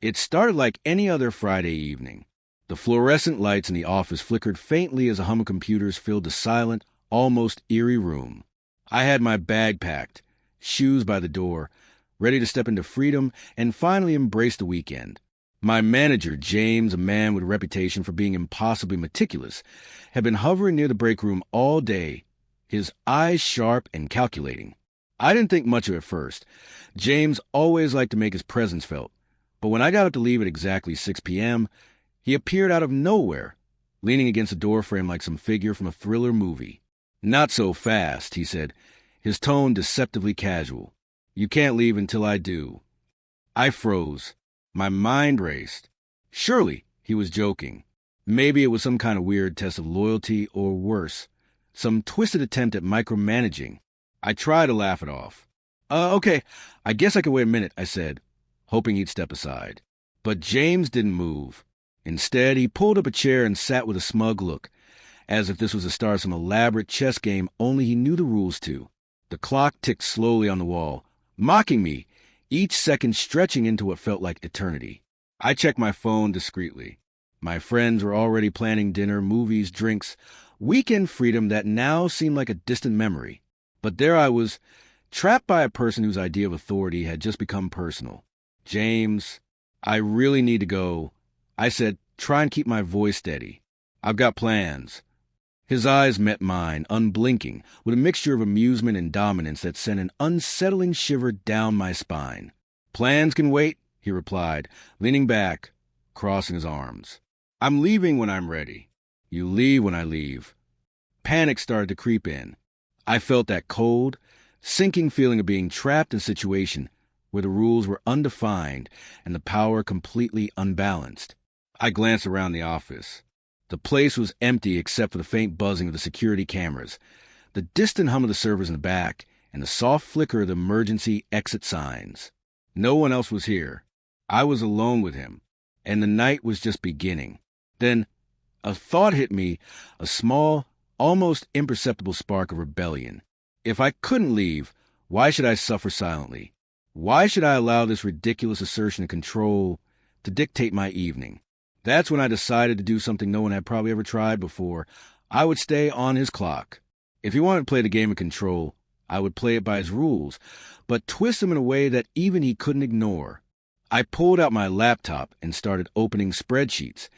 It started like any other Friday evening. The fluorescent lights in the office flickered faintly as a hum of computers filled the silent, almost eerie room. I had my bag packed, shoes by the door, ready to step into freedom and finally embrace the weekend. My manager, James, a man with a reputation for being impossibly meticulous, had been hovering near the break room all day, his eyes sharp and calculating. I didn't think much of it first. James always liked to make his presence felt, but when I got up to leave at exactly 6 p.m., he appeared out of nowhere, leaning against a doorframe like some figure from a thriller movie. "Not so fast," he said, his tone deceptively casual. "You can't leave until I do." I froze. My mind raced. Surely he was joking. Maybe it was some kind of weird test of loyalty, or worse, some twisted attempt at micromanaging. I tried to laugh it off. Okay, I guess I could wait a minute," I said, hoping he'd step aside. But James didn't move. Instead, he pulled up a chair and sat with a smug look, as if this was the start of some elaborate chess game only he knew the rules to. The clock ticked slowly on the wall, mocking me, each second stretching into what felt like eternity. I checked my phone discreetly. My friends were already planning dinner, movies, drinks, weekend freedom that now seemed like a distant memory. But there I was, trapped by a person whose idea of authority had just become personal. "James, I really need to go," I said, trying to keep my voice steady. "I've got plans." His eyes met mine, unblinking, with a mixture of amusement and dominance that sent an unsettling shiver down my spine. "Plans can wait," he replied, leaning back, crossing his arms. "I'm leaving when I'm ready." "You leave when I leave." Panic started to creep in. I felt that cold, sinking feeling of being trapped in a situation where the rules were undefined and the power completely unbalanced. I glanced around the office. The place was empty except for the faint buzzing of the security cameras, the distant hum of the servers in the back, and the soft flicker of the emergency exit signs. No one else was here. I was alone with him, and the night was just beginning. Then a thought hit me, a small, almost imperceptible spark of rebellion. If I couldn't leave, why should I suffer silently? Why should I allow this ridiculous assertion of control to dictate my evening? That's when I decided to do something no one had probably ever tried before. I would stay on his clock. If he wanted to play the game of control, I would play it by his rules, but twist them in a way that even he couldn't ignore. I pulled out my laptop and started opening spreadsheets,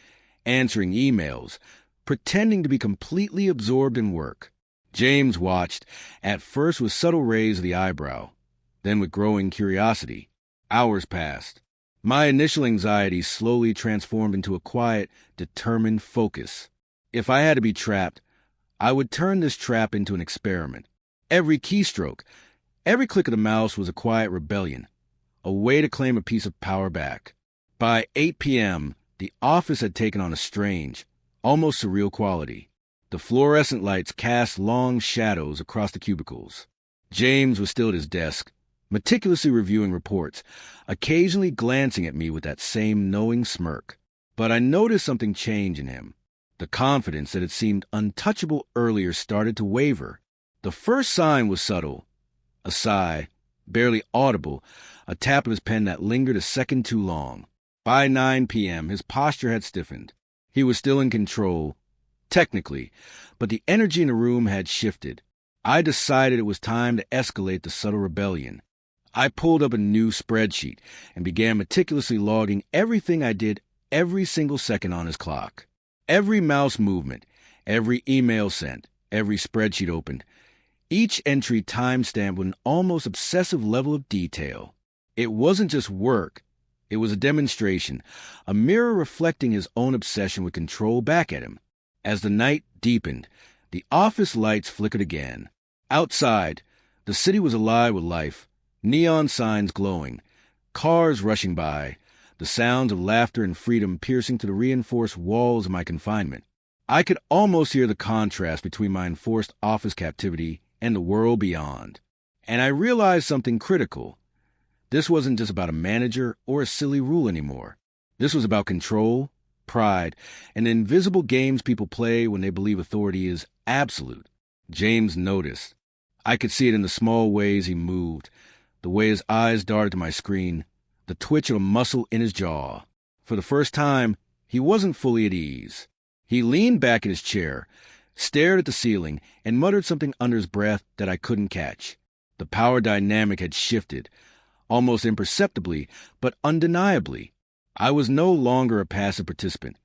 answering emails, pretending to be completely absorbed in work. James watched, at first with subtle raise of the eyebrow, then with growing curiosity. Hours passed. My initial anxiety slowly transformed into a quiet, determined focus. If I had to be trapped, I would turn this trap into an experiment. Every keystroke, every click of the mouse was a quiet rebellion, a way to claim a piece of power back. By 8 p.m., the office had taken on a strange, almost surreal quality. The fluorescent lights cast long shadows across the cubicles. James was still at his desk, meticulously reviewing reports, occasionally glancing at me with that same knowing smirk. But I noticed something change in him. The confidence that had seemed untouchable earlier started to waver. The first sign was subtle. A sigh, barely audible, a tap of his pen that lingered a second too long. By 9 p.m., his posture had stiffened. He was still in control, technically, but the energy in the room had shifted. I decided it was time to escalate the subtle rebellion. I pulled up a new spreadsheet and began meticulously logging everything I did every single second on his clock. Every mouse movement, every email sent, every spreadsheet opened, each entry time-stamped with an almost obsessive level of detail. It wasn't just work. It was a demonstration, a mirror reflecting his own obsession with control back at him. As the night deepened, the office lights flickered again. Outside, the city was alive with life, neon signs glowing, cars rushing by, the sounds of laughter and freedom piercing to the reinforced walls of my confinement. I could almost hear the contrast between my enforced office captivity and the world beyond. And I realized something critical. This wasn't just about a manager or a silly rule anymore. This was about control, pride, and the invisible games people play when they believe authority is absolute. James noticed. I could see it in the small ways he moved, the way his eyes darted to my screen, the twitch of a muscle in his jaw. For the first time, he wasn't fully at ease. He leaned back in his chair, stared at the ceiling, and muttered something under his breath that I couldn't catch. The power dynamic had shifted, almost imperceptibly, but undeniably. I was no longer a passive participant.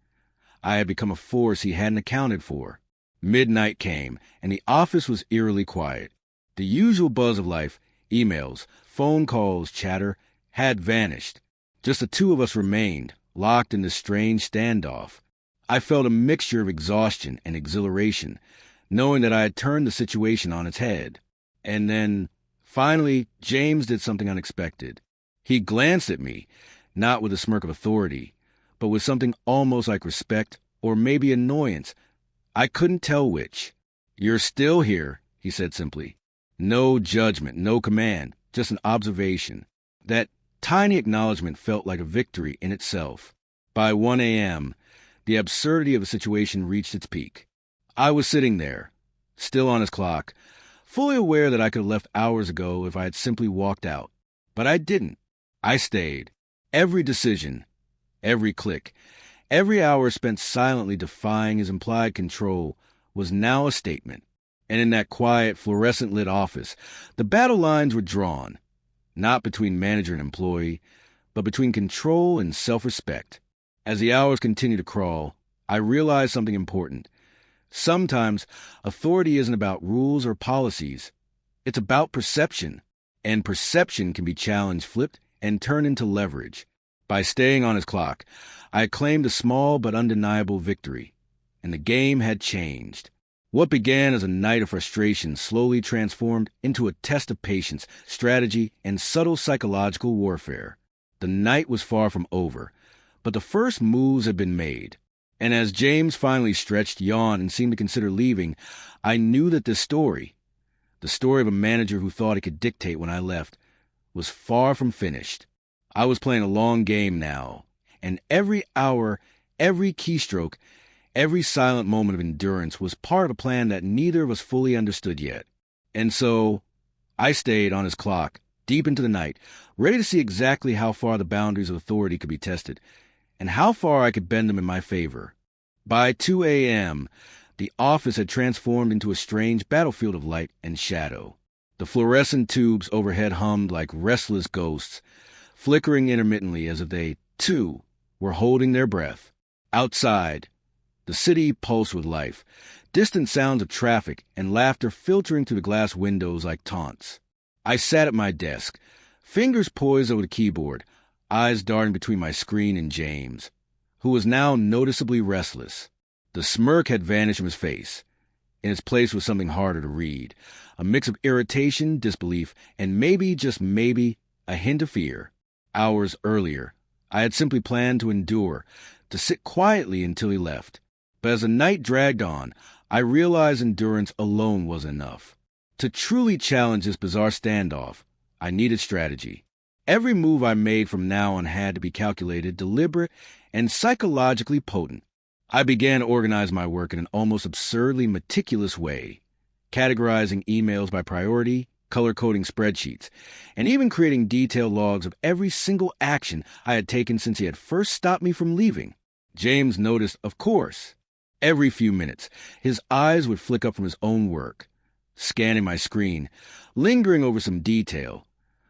I had become a force he hadn't accounted for. Midnight came, and the office was eerily quiet. The usual buzz of life, emails, phone calls, chatter, had vanished. Just the two of us remained, locked in this strange standoff. I felt a mixture of exhaustion and exhilaration, knowing that I had turned the situation on its head. And then, finally, James did something unexpected. He glanced at me, not with a smirk of authority, but with something almost like respect or maybe annoyance. I couldn't tell which. "You're still here," he said simply. No judgment, no command, just an observation. That tiny acknowledgement felt like a victory in itself. By 1 a.m., the absurdity of the situation reached its peak. I was sitting there, still on his clock, fully aware that I could have left hours ago if I had simply walked out. But I didn't. I stayed. Every decision, every click, every hour spent silently defying his implied control was now a statement. And in that quiet, fluorescent-lit office, the battle lines were drawn, not between manager and employee, but between control and self-respect. As the hours continued to crawl, I realized something important. Sometimes, authority isn't about rules or policies. It's about perception. And perception can be challenged, flipped, and turned into leverage. By staying on his clock, I claimed a small but undeniable victory. And the game had changed. What began as a night of frustration slowly transformed into a test of patience, strategy, and subtle psychological warfare. The night was far from over, but the first moves had been made. And as James finally stretched, yawned, and seemed to consider leaving, I knew that this story, the story of a manager who thought he could dictate when I left, was far from finished. I was playing a long game now, and every hour, every keystroke, every silent moment of endurance was part of a plan that neither of us fully understood yet. And so, I stayed on his clock, deep into the night, ready to see exactly how far the boundaries of authority could be tested, and how far I could bend them in my favor. By 2 a.m., the office had transformed into a strange battlefield of light and shadow. The fluorescent tubes overhead hummed like restless ghosts, flickering intermittently as if they, too, were holding their breath. Outside, the city pulsed with life, distant sounds of traffic and laughter filtering through the glass windows like taunts. I sat at my desk, fingers poised over the keyboard, eyes darting between my screen and James, who was now noticeably restless. The smirk had vanished from his face. In its place was something harder to read, a mix of irritation, disbelief, and maybe, just maybe, a hint of fear. Hours earlier, I had simply planned to endure, to sit quietly until he left. But as the night dragged on, I realized endurance alone wasn't enough. To truly challenge this bizarre standoff, I needed strategy. Every move I made from now on had to be calculated, deliberate, and psychologically potent. I began to organize my work in an almost absurdly meticulous way, categorizing emails by priority, color-coding spreadsheets, and even creating detailed logs of every single action I had taken since he had first stopped me from leaving. James noticed, of course. Every few minutes, his eyes would flick up from his own work, scanning my screen, lingering over some detail,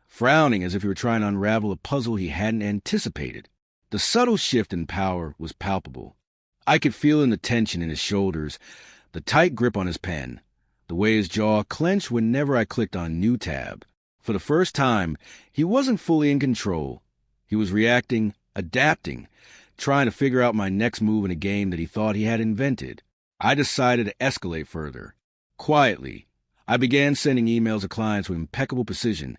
frowning as if he were trying to unravel a puzzle he hadn't anticipated. The subtle shift in power was palpable. I could feel the tension in his shoulders, the tight grip on his pen, the way his jaw clenched whenever I clicked on a new tab. For the first time, he wasn't fully in control. He was reacting, adapting, trying to figure out my next move in a game that he thought he had invented. I decided to escalate further. Quietly, I began sending emails to clients with impeccable precision,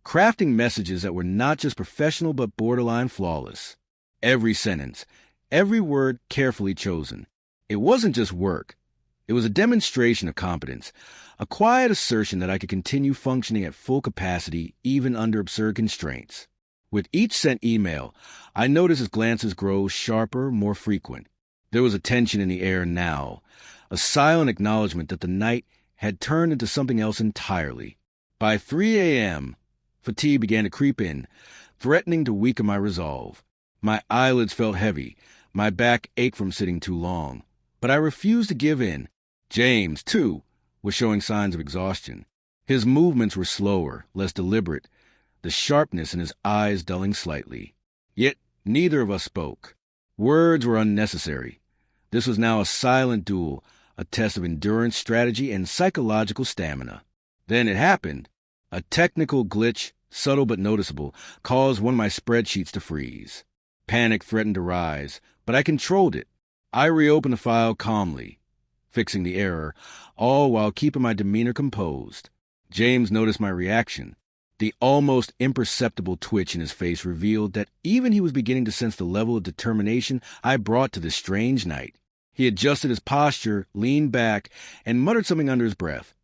crafting messages that were not just professional but borderline flawless. Every sentence, every word carefully chosen. It wasn't just work. It was a demonstration of competence, a quiet assertion that I could continue functioning at full capacity even under absurd constraints. With each sent email, I noticed his glances grow sharper, more frequent. There was a tension in the air now, a silent acknowledgement that the night had turned into something else entirely. By 3 a.m., fatigue began to creep in, threatening to weaken my resolve. My eyelids felt heavy. My back ached from sitting too long. But I refused to give in. James, too, was showing signs of exhaustion. His movements were slower, less deliberate, the sharpness in his eyes dulling slightly. Yet neither of us spoke. Words were unnecessary. This was now a silent duel, a test of endurance, strategy, and psychological stamina. Then it happened. A technical glitch, subtle but noticeable, caused one of my spreadsheets to freeze. Panic threatened to rise, but I controlled it. I reopened the file calmly, fixing the error, all while keeping my demeanor composed. James noticed my reaction. The almost imperceptible twitch in his face revealed that even he was beginning to sense the level of determination I brought to this strange night. He adjusted his posture, leaned back, and muttered something under his breath.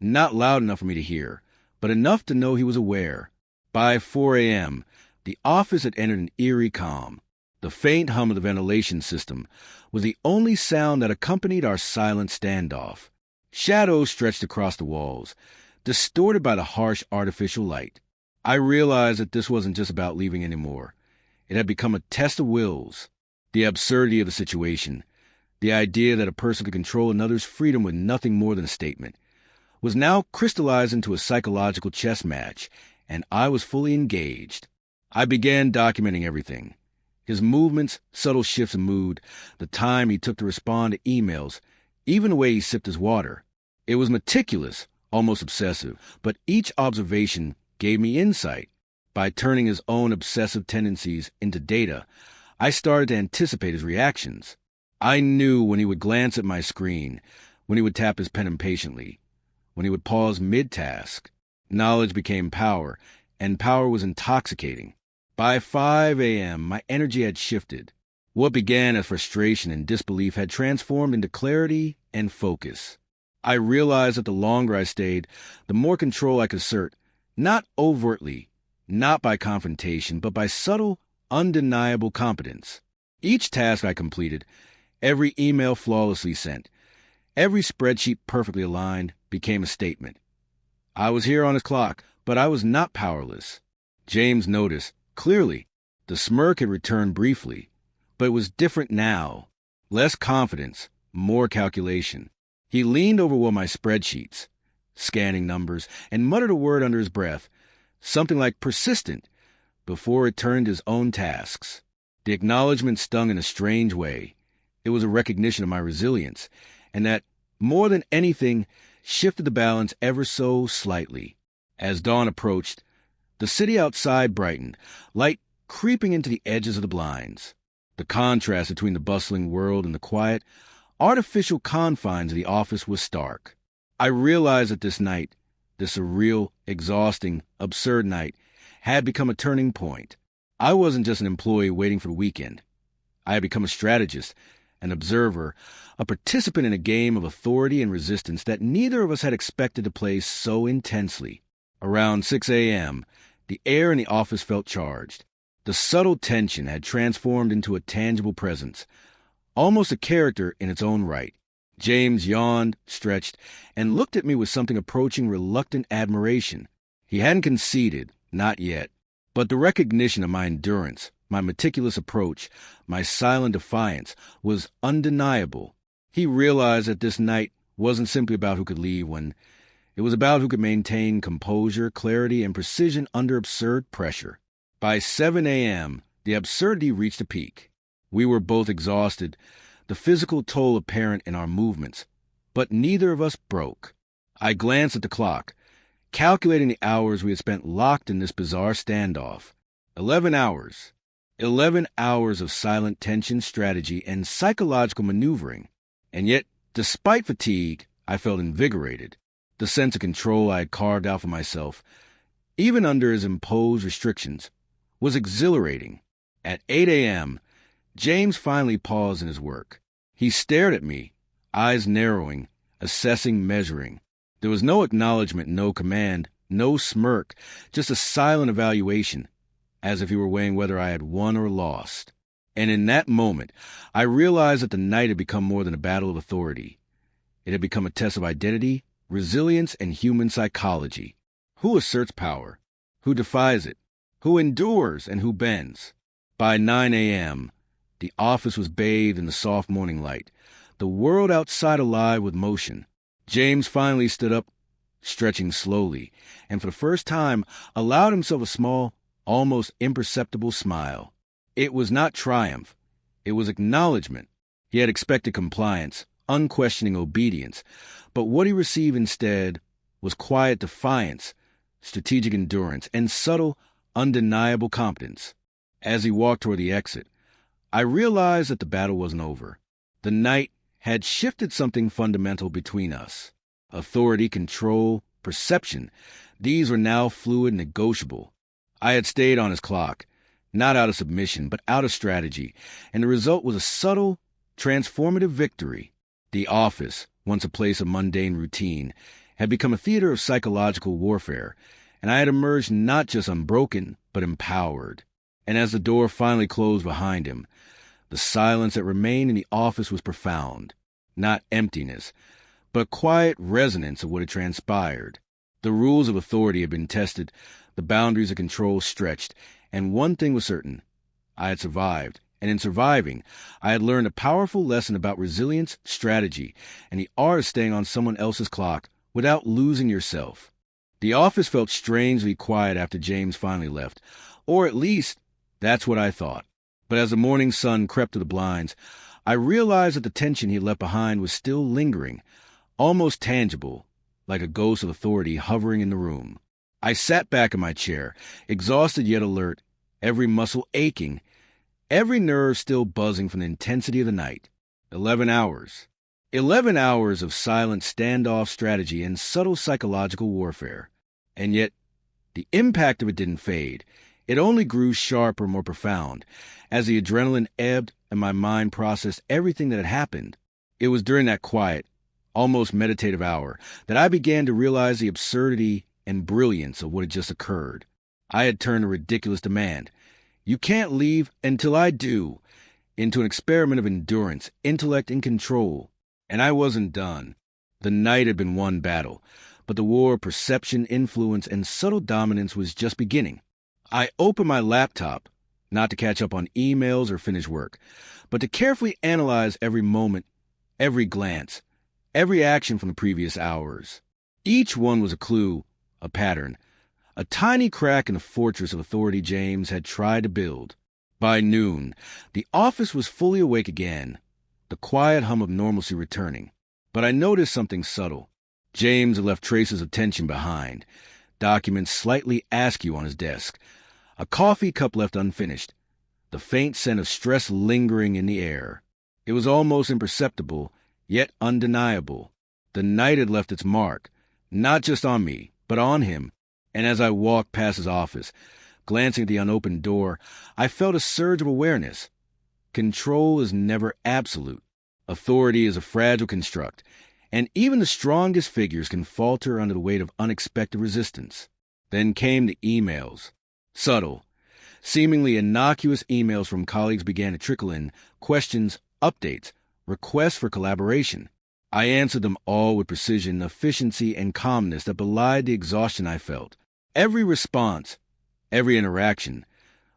Not loud enough for me to hear, but enough to know he was aware. By 4 a.m., the office had entered an eerie calm. The faint hum of the ventilation system was the only sound that accompanied our silent standoff. Shadows stretched across the walls, distorted by the harsh artificial light. I realized that this wasn't just about leaving anymore. It had become a test of wills. The absurdity of the situation, the idea that a person could control another's freedom with nothing more than a statement, was now crystallized into a psychological chess match, and I was fully engaged. I began documenting everything. His movements, subtle shifts in mood, the time he took to respond to emails, even the way he sipped his water. It was meticulous, almost obsessive, but each observation gave me insight. By turning his own obsessive tendencies into data, I started to anticipate his reactions. I knew when he would glance at my screen, when he would tap his pen impatiently, when he would pause mid-task. Knowledge became power, and power was intoxicating. By 5 a.m., my energy had shifted. What began as frustration and disbelief had transformed into clarity and focus. I realized that the longer I stayed, the more control I could assert, not overtly, not by confrontation, but by subtle, undeniable competence. Each task I completed, every email flawlessly sent, every spreadsheet perfectly aligned, became a statement. I was here on his clock, but I was not powerless. James noticed, clearly. The smirk had returned briefly, but it was different now. Less confidence, more calculation. He leaned over one of my spreadsheets, scanning numbers, and muttered a word under his breath, something like persistent, before it turned to his own tasks. The acknowledgement stung in a strange way. It was a recognition of my resilience, and that, more than anything, shifted the balance ever so slightly. As dawn approached, the city outside brightened, light creeping into the edges of the blinds. The contrast between the bustling world and the quiet, artificial confines of the office was stark. I realized that this night, this surreal, exhausting, absurd night, had become a turning point. I wasn't just an employee waiting for the weekend. I had become a strategist, an observer, a participant in a game of authority and resistance that neither of us had expected to play so intensely. Around 6 a.m., the air in the office felt charged. The subtle tension had transformed into a tangible presence, almost a character in its own right. James yawned, stretched, and looked at me with something approaching reluctant admiration. He hadn't conceded, not yet, but the recognition of my endurance, my meticulous approach, my silent defiance, was undeniable. He realized that this night wasn't simply about who could leave when it was about who could maintain composure, clarity, and precision under absurd pressure. By 7 a.m., the absurdity reached a peak. We were both exhausted, the physical toll apparent in our movements, but neither of us broke. I glanced at the clock, calculating the hours we had spent locked in this bizarre standoff. 11 hours. 11 hours of silent tension, strategy, and psychological maneuvering. And yet, despite fatigue, I felt invigorated. The sense of control I had carved out for myself, even under his imposed restrictions, was exhilarating. At 8 a.m., James finally paused in his work. He stared at me, eyes narrowing, assessing, measuring. There was no acknowledgement, no command, no smirk, just a silent evaluation, as if he were weighing whether I had won or lost. And in that moment, I realized that the night had become more than a battle of authority. It had become a test of identity, resilience, and human psychology. Who asserts power? Who defies it? Who endures and who bends? By 9 a.m., the office was bathed in the soft morning light, the world outside alive with motion. James finally stood up, stretching slowly, and for the first time allowed himself a small, almost imperceptible smile. It was not triumph. It was acknowledgement. He had expected compliance, unquestioning obedience, but what he received instead was quiet defiance, strategic endurance, and subtle, undeniable competence. As he walked toward the exit, I realized that the battle wasn't over. The night had shifted something fundamental between us. Authority, control, perception, these were now fluid and negotiable. I had stayed on his clock, not out of submission, but out of strategy, and the result was a subtle, transformative victory. The office, once a place of mundane routine, had become a theater of psychological warfare, and I had emerged not just unbroken, but empowered. And as the door finally closed behind him, the silence that remained in the office was profound. Not emptiness, but quiet resonance of what had transpired. The rules of authority had been tested, the boundaries of control stretched, and one thing was certain. I had survived, and in surviving, I had learned a powerful lesson about resilience, strategy, and the art of staying on someone else's clock without losing yourself. The office felt strangely quiet after James finally left, or at least, that's what I thought. But as the morning sun crept to the blinds, I realized that the tension he had left behind was still lingering, almost tangible, like a ghost of authority hovering in the room. I sat back in my chair, exhausted yet alert, every muscle aching, every nerve still buzzing from the intensity of the night. 11 hours. 11 hours of silent standoff strategy and subtle psychological warfare. And yet, the impact of it didn't fade. It only grew sharper, more profound, as the adrenaline ebbed and my mind processed everything that had happened. It was during that quiet, almost meditative hour that I began to realize the absurdity and brilliance of what had just occurred. I had turned a ridiculous demand, "You can't leave until I do," into an experiment of endurance, intellect, and control. And I wasn't done. The night had been one battle, but the war of perception, influence, and subtle dominance was just beginning. I opened my laptop, not to catch up on emails or finish work, but to carefully analyze every moment, every glance, every action from the previous hours. Each one was a clue, a pattern, a tiny crack in the fortress of authority James had tried to build. By noon, the office was fully awake again, the quiet hum of normalcy returning. But I noticed something subtle. James had left traces of tension behind, documents slightly askew on his desk, a coffee cup left unfinished, the faint scent of stress lingering in the air. It was almost imperceptible, yet undeniable. The night had left its mark, not just on me, but on him. And as I walked past his office, glancing at the unopened door, I felt a surge of awareness. Control is never absolute. Authority is a fragile construct, and even the strongest figures can falter under the weight of unexpected resistance. Then came the emails. Subtle, seemingly innocuous emails from colleagues began to trickle in, questions, updates, requests for collaboration. I answered them all with precision, efficiency, and calmness that belied the exhaustion I felt. Every response, every interaction,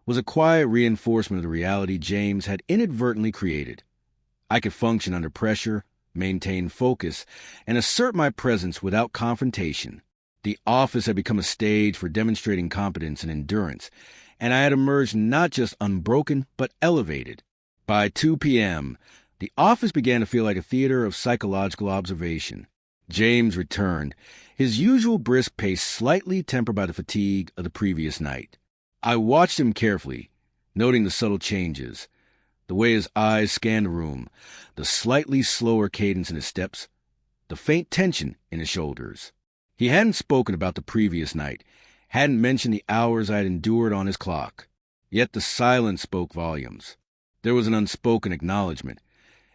was a quiet reinforcement of the reality James had inadvertently created. I could function under pressure, maintain focus, and assert my presence without confrontation. The office had become a stage for demonstrating competence and endurance, and I had emerged not just unbroken, but elevated. By 2 p.m., the office began to feel like a theater of psychological observation. James returned, his usual brisk pace slightly tempered by the fatigue of the previous night. I watched him carefully, noting the subtle changes, the way his eyes scanned the room, the slightly slower cadence in his steps, the faint tension in his shoulders. He hadn't spoken about the previous night, hadn't mentioned the hours I had endured on his clock. Yet the silence spoke volumes. There was an unspoken acknowledgement,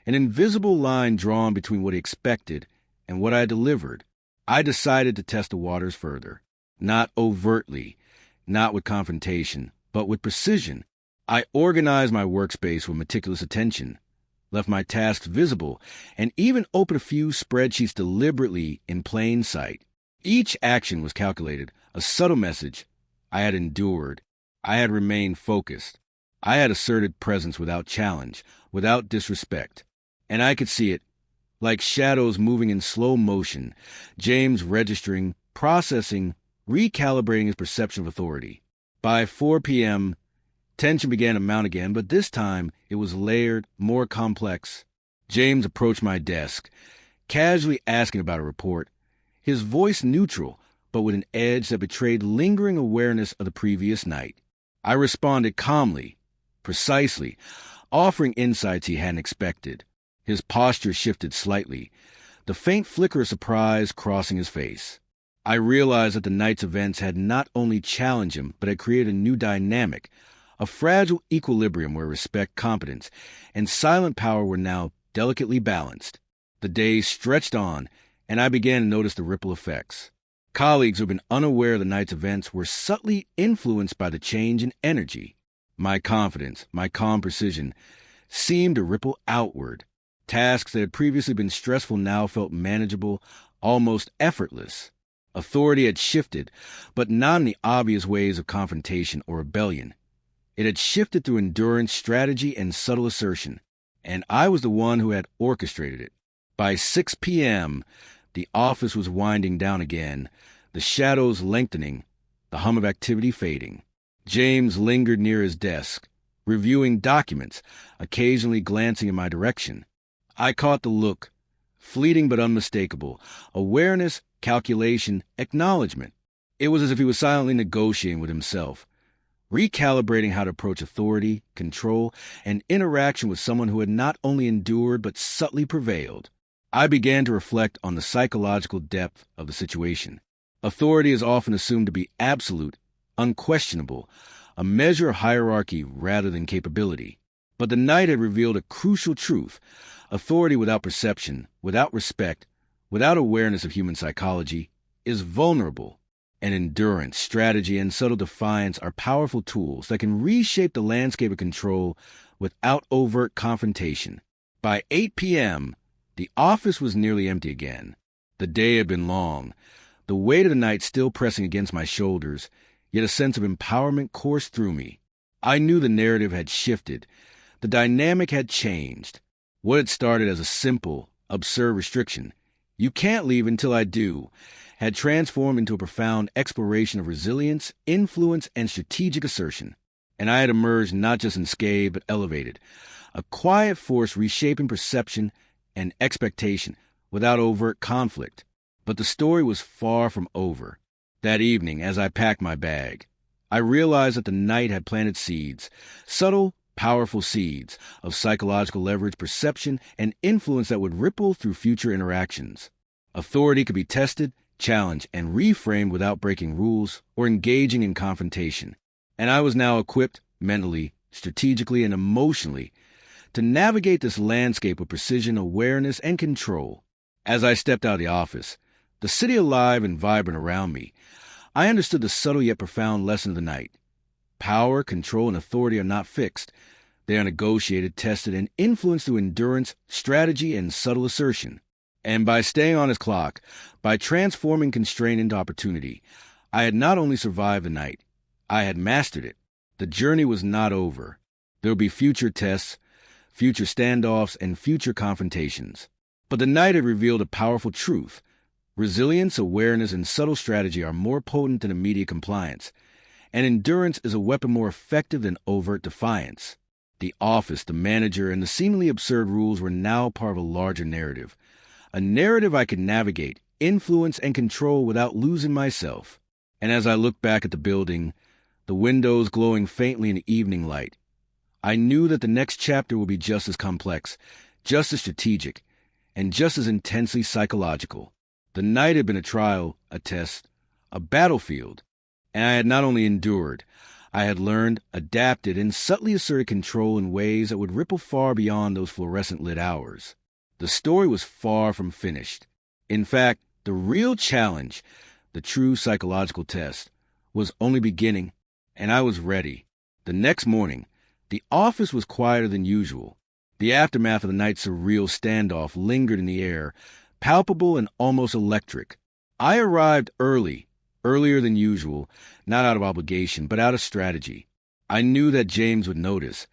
an invisible line drawn between what he expected and what I delivered. I decided to test the waters further, not overtly, not with confrontation, but with precision. I organized my workspace with meticulous attention, left my tasks visible, and even opened a few spreadsheets deliberately in plain sight. Each action was calculated, a subtle message. I had endured. I had remained focused. I had asserted presence without challenge, without disrespect. And I could see it, like shadows moving in slow motion, James registering, processing, recalibrating his perception of authority. By 4 p.m., tension began to mount again, but this time it was layered, more complex. James approached my desk, casually asking about a report, his voice neutral, but with an edge that betrayed lingering awareness of the previous night. I responded calmly, precisely, offering insights he hadn't expected. His posture shifted slightly, the faint flicker of surprise crossing his face. I realized that the night's events had not only challenged him, but had created a new dynamic, a fragile equilibrium where respect, competence, and silent power were now delicately balanced. The days stretched on, and I began to notice the ripple effects. Colleagues who had been unaware of the night's events were subtly influenced by the change in energy. My confidence, my calm precision, seemed to ripple outward. Tasks that had previously been stressful now felt manageable, almost effortless. Authority had shifted, but not in the obvious ways of confrontation or rebellion. It had shifted through endurance, strategy, and subtle assertion, and I was the one who had orchestrated it. By 6 p.m., the office was winding down again, the shadows lengthening, the hum of activity fading. James lingered near his desk, reviewing documents, occasionally glancing in my direction. I caught the look, fleeting but unmistakable, awareness, calculation, acknowledgement. It was as if he was silently negotiating with himself, recalibrating how to approach authority, control, and interaction with someone who had not only endured but subtly prevailed. I began to reflect on the psychological depth of the situation. Authority is often assumed to be absolute, unquestionable, a measure of hierarchy rather than capability. But the night had revealed a crucial truth. Authority without perception, without respect, without awareness of human psychology, is vulnerable. And endurance, strategy, and subtle defiance are powerful tools that can reshape the landscape of control without overt confrontation. By 8 p.m., the office was nearly empty again. The day had been long, the weight of the night still pressing against my shoulders, yet a sense of empowerment coursed through me. I knew the narrative had shifted. The dynamic had changed. What had started as a simple, absurd restriction, "You can't leave until I do," had transformed into a profound exploration of resilience, influence, and strategic assertion. And I had emerged not just unscathed, but elevated, a quiet force reshaping perception and expectation without overt conflict. But the story was far from over. That evening, as I packed my bag, I realized that the night had planted seeds, subtle, powerful seeds of psychological leverage, perception, and influence that would ripple through future interactions. Authority could be tested, challenged, and reframed without breaking rules or engaging in confrontation. And I was now equipped, mentally, strategically, and emotionally, to navigate this landscape with precision, awareness, and control. As I stepped out of the office, the city alive and vibrant around me, I understood the subtle yet profound lesson of the night. Power, control, and authority are not fixed. They are negotiated, tested, and influenced through endurance, strategy, and subtle assertion. And by staying on his clock, by transforming constraint into opportunity, I had not only survived the night, I had mastered it. The journey was not over. There would be future tests, future standoffs, and future confrontations. But the night had revealed a powerful truth. Resilience, awareness, and subtle strategy are more potent than immediate compliance, and endurance is a weapon more effective than overt defiance. The office, the manager, and the seemingly absurd rules were now part of a larger narrative. A narrative I could navigate, influence, and control without losing myself. And as I looked back at the building, the windows glowing faintly in the evening light, I knew that the next chapter would be just as complex, just as strategic, and just as intensely psychological. The night had been a trial, a test, a battlefield, and I had not only endured, I had learned, adapted, and subtly asserted control in ways that would ripple far beyond those fluorescent-lit hours. The story was far from finished. In fact, the real challenge, the true psychological test, was only beginning, and I was ready. The next morning, the office was quieter than usual. The aftermath of the night's surreal standoff lingered in the air, palpable and almost electric. I arrived earlier than usual, not out of obligation, but out of strategy. I knew that James would notice,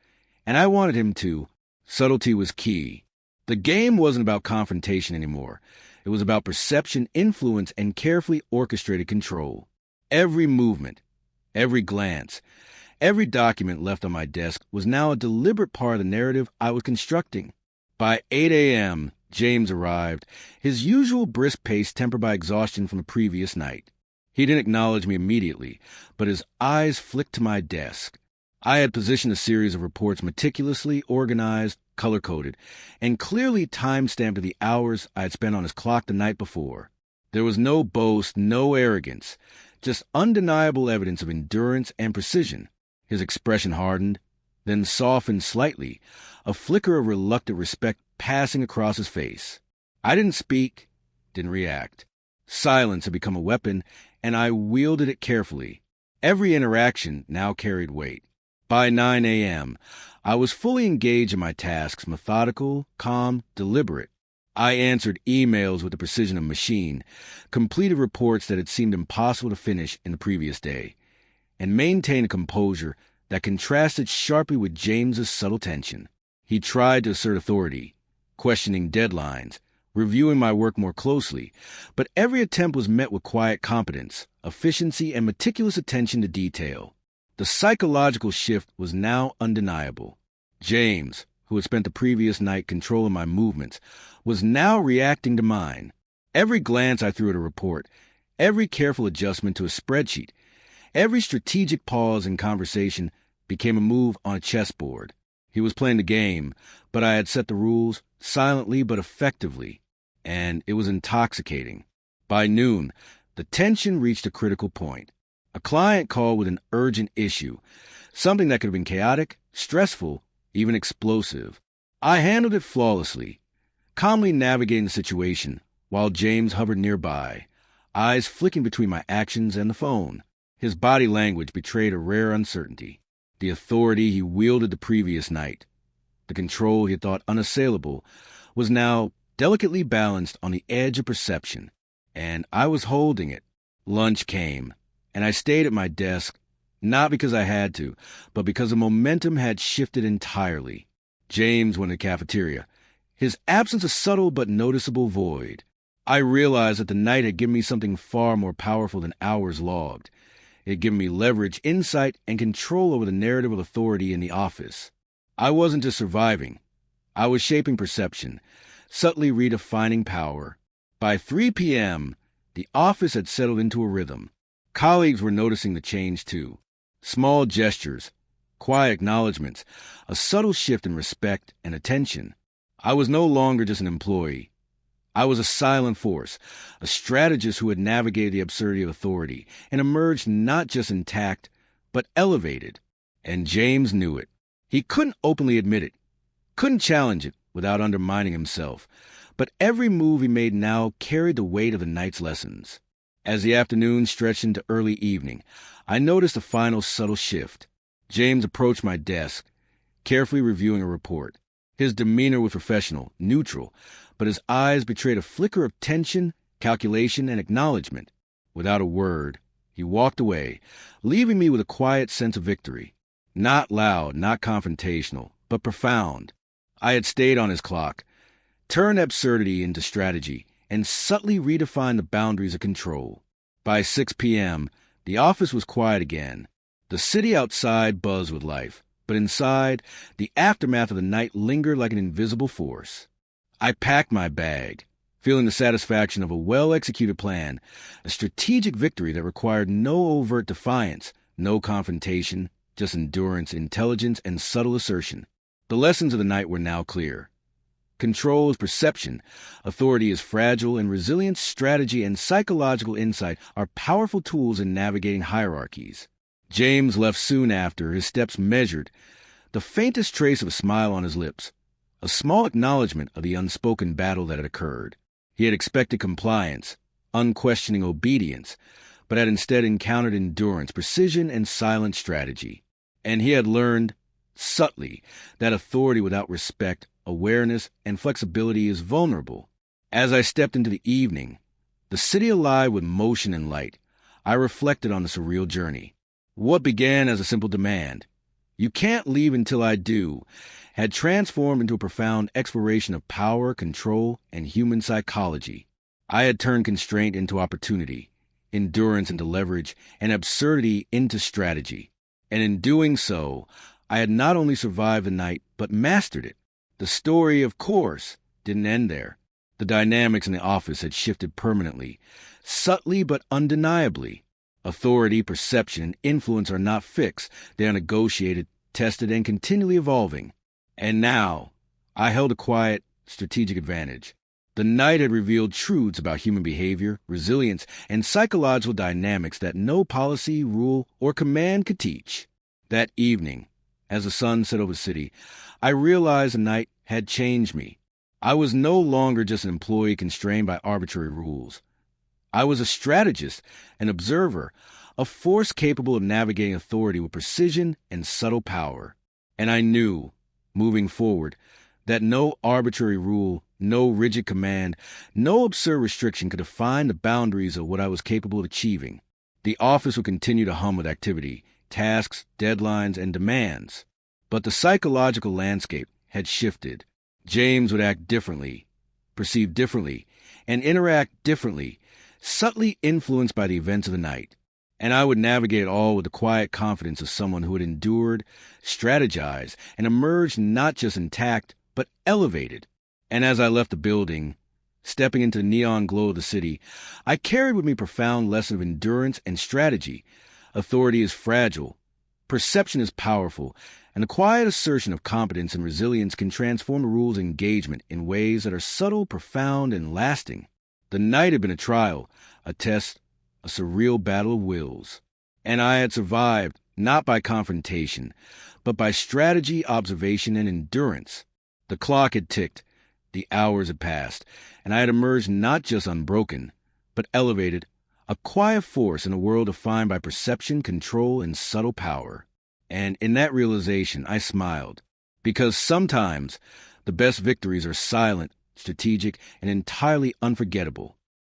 and I wanted him to. Subtlety was key. The game wasn't about confrontation anymore. It was about perception, influence, and carefully orchestrated control. Every movement, every glance, every document left on my desk was now a deliberate part of the narrative I was constructing. By 8 a.m., James arrived, his usual brisk pace tempered by exhaustion from the previous night. He didn't acknowledge me immediately, but his eyes flicked to my desk. I had positioned a series of reports meticulously organized, color-coded, and clearly time-stamped to the hours I had spent on his clock the night before. There was no boast, no arrogance, just undeniable evidence of endurance and precision. His expression hardened, then softened slightly, a flicker of reluctant respect passing across his face. I didn't speak, didn't react. Silence had become a weapon, and I wielded it carefully. Every interaction now carried weight. By 9 a.m., I was fully engaged in my tasks, methodical, calm, deliberate. I answered emails with the precision of a machine, completed reports that had seemed impossible to finish in the previous day, and maintained a composure that contrasted sharply with James's subtle tension. He tried to assert authority, questioning deadlines, reviewing my work more closely, but every attempt was met with quiet competence, efficiency, and meticulous attention to detail. The psychological shift was now undeniable. James, who had spent the previous night controlling my movements, was now reacting to mine. Every glance I threw at a report, every careful adjustment to a spreadsheet, every strategic pause in conversation became a move on a chessboard. He was playing the game, but I had set the rules silently but effectively, and it was intoxicating. By noon, the tension reached a critical point. A client called with an urgent issue, something that could have been chaotic, stressful, even explosive. I handled it flawlessly, calmly navigating the situation while James hovered nearby, eyes flicking between my actions and the phone. His body language betrayed a rare uncertainty. The authority he wielded the previous night, the control he had thought unassailable, was now delicately balanced on the edge of perception, and I was holding it. Lunch came, and I stayed at my desk, not because I had to, but because the momentum had shifted entirely. James went to the cafeteria, his absence a subtle but noticeable void. I realized that the night had given me something far more powerful than hours logged. It had given me leverage, insight, and control over the narrative of authority in the office. I wasn't just surviving. I was shaping perception, subtly redefining power. By 3 p.m., the office had settled into a rhythm. Colleagues were noticing the change, too. Small gestures, quiet acknowledgments, a subtle shift in respect and attention. I was no longer just an employee. I was a silent force, a strategist who had navigated the absurdity of authority and emerged not just intact, but elevated. And James knew it. He couldn't openly admit it, couldn't challenge it without undermining himself, but every move he made now carried the weight of the night's lessons. As the afternoon stretched into early evening, I noticed a final subtle shift. James approached my desk, carefully reviewing a report. His demeanor was professional, neutral, but his eyes betrayed a flicker of tension, calculation, and acknowledgement. Without a word, he walked away, leaving me with a quiet sense of victory. Not loud, not confrontational, but profound. I had stayed on his clock, turned absurdity into strategy, and subtly redefined the boundaries of control. By 6 p.m., the office was quiet again. The city outside buzzed with life, but inside, the aftermath of the night lingered like an invisible force. I packed my bag, feeling the satisfaction of a well-executed plan, a strategic victory that required no overt defiance, no confrontation, just endurance, intelligence, and subtle assertion. The lessons of the night were now clear. Control is perception, authority is fragile, and resilience, strategy, and psychological insight are powerful tools in navigating hierarchies. James left soon after, his steps measured, the faintest trace of a smile on his lips, a small acknowledgement of the unspoken battle that had occurred. He had expected compliance, unquestioning obedience, but had instead encountered endurance, precision, and silent strategy. And he had learned, subtly, that authority without respect, awareness, and flexibility is vulnerable. As I stepped into the evening, the city alive with motion and light, I reflected on the surreal journey. What began as a simple demand, You Can't Leave Until I Do had transformed into a profound exploration of power, control, and human psychology. I had turned constraint into opportunity, endurance into leverage, and absurdity into strategy. And in doing so, I had not only survived the night, but mastered it. The story, of course, didn't end there. The dynamics in the office had shifted permanently, subtly but undeniably. Authority, perception, and influence are not fixed. They are negotiated, tested, and continually evolving. And now, I held a quiet, strategic advantage. The night had revealed truths about human behavior, resilience, and psychological dynamics that no policy, rule, or command could teach. That evening, as the sun set over the city, I realized the night had changed me. I was no longer just an employee constrained by arbitrary rules. I was a strategist, an observer, a force capable of navigating authority with precision and subtle power. And I knew, moving forward, that no arbitrary rule, no rigid command, no absurd restriction could define the boundaries of what I was capable of achieving. The office would continue to hum with activity, tasks, deadlines, and demands. But the psychological landscape had shifted. James would act differently, perceive differently, and interact differently, subtly influenced by the events of the night. And I would navigate it all with the quiet confidence of someone who had endured, strategized, and emerged not just intact, but elevated. And as I left the building, stepping into the neon glow of the city, I carried with me a profound lesson of endurance and strategy. Authority is fragile, perception is powerful, and the quiet assertion of competence and resilience can transform the rules of engagement in ways that are subtle, profound, and lasting. The night had been a trial, a test, a surreal battle of wills. And I had survived, not by confrontation, but by strategy, observation, and endurance. The clock had ticked, the hours had passed, and I had emerged not just unbroken, but elevated, a quiet force in a world defined by perception, control, and subtle power. And in that realization, I smiled, because sometimes the best victories are silent, strategic, and entirely unforgettable.